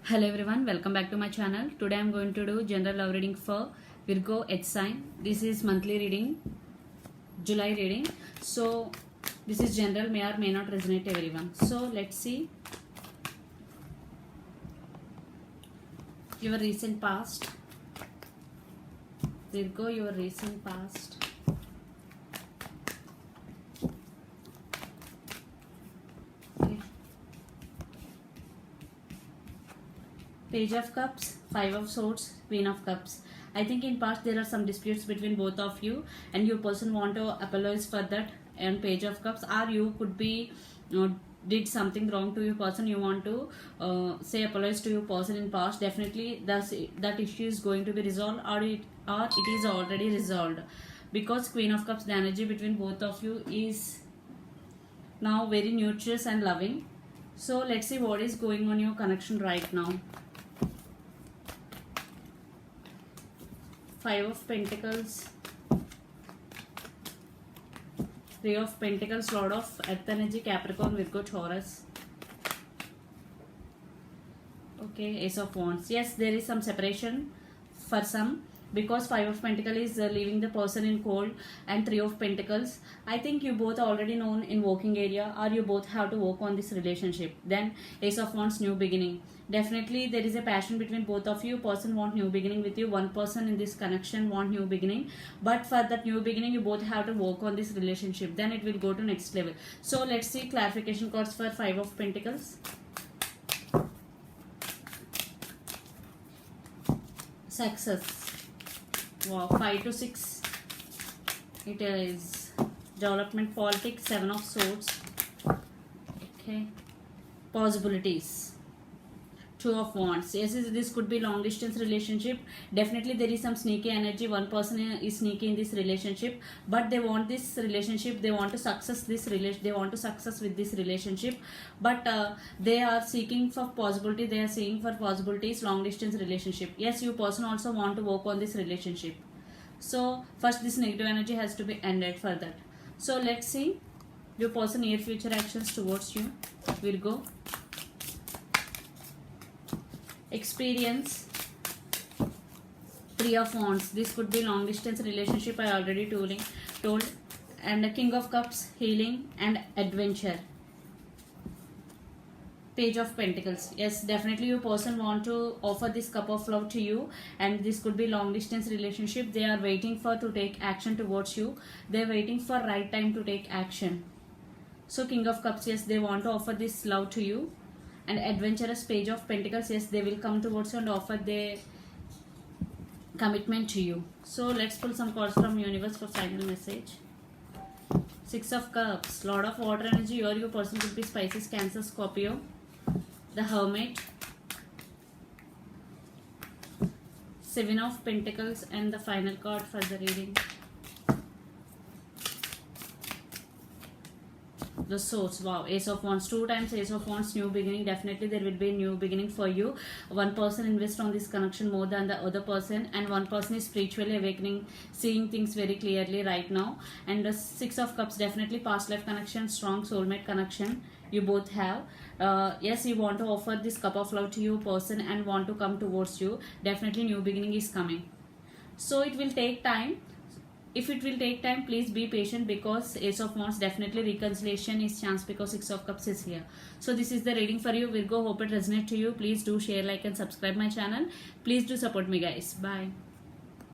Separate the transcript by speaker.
Speaker 1: Hello everyone, welcome back to my channel. Today I am going to do general love reading for Virgo H sign. This is monthly reading, July reading. So this is general, may or may not resonate everyone. So let's see your recent past. Virgo, your recent past. Okay. Page of Cups, Five of Swords, Queen of Cups. I think in past there are some disputes between both of you and your person want to apologize for that and Page of Cups, or you could be did something wrong to your person, you want to say apologize to your person in past. Definitely that issue is going to be resolved, or it is already resolved, because Queen of Cups, the energy between both of you is now very nutritious and loving. So let's see what is going on your connection right now. Five of Pentacles, Three of Pentacles, Lord of Earth energy, Capricorn, Virgo, Taurus. Okay, Ace of Wands. Yes, there is some separation for some, because Five of Pentacles is leaving the person in cold, and Three of Pentacles, I think you both already known in working area, or you both have to work on this relationship. Then Ace of Wands, new beginning. Definitely there is a passion between both of you. Person want new beginning with you. One person in this connection want new beginning, but for that new beginning you both have to work on this relationship, then it will go to next level. So let's see clarification cards for Five of Pentacles. Success. Wow, 5 to 6. It is development, politics, Seven of Swords. Okay. Possibilities. Two of Wands. Yes, this could be long distance relationship. Definitely there is some sneaky energy. One person is sneaky in this relationship, but they want this relationship. They want to success this relation. They want to success with this relationship, but they are seeking for possibility. They are seeing for possibilities. Long distance relationship. Yes, you person also want to work on this relationship. So first this negative energy has to be ended for that. So let's see your person near future actions towards you, Virgo. Experience, Three of Wands. This could be long distance relationship, I already told. And the King of Cups, healing and adventure. Page of Pentacles. Yes, definitely your person want to offer this cup of love to you, and this could be long distance relationship. They are waiting for to take action towards you. They are waiting for right time to take action. So King of Cups, yes, they want to offer this love to you. And adventurous, Page of Pentacles, yes, they will come towards you and offer their commitment to you. So let's pull some cards from universe for final message. Six of Cups, Lord of Water energy, your person could be Pisces, Cancer, Scorpio. The Hermit, Seven of Pentacles, and the final card for the reading, the Swords. Wow, Ace of Wands. Two times Ace of Wands, new beginning. Definitely there will be a new beginning for you. One person invests on this connection more than the other person, and one person is spiritually awakening, seeing things very clearly right now. And the Six of Cups, definitely past life connection, strong soulmate connection you both have. Yes, you want to offer this cup of love to your person and want to come towards you. Definitely new beginning is coming. So it will take time. If it will take time, please be patient, because Ace of Wands, definitely reconciliation is chance, because Six of Cups is here. So this is the reading for you, Virgo. Hope it resonates to you. Please do share, like and subscribe my channel. Please do support me, guys. Bye.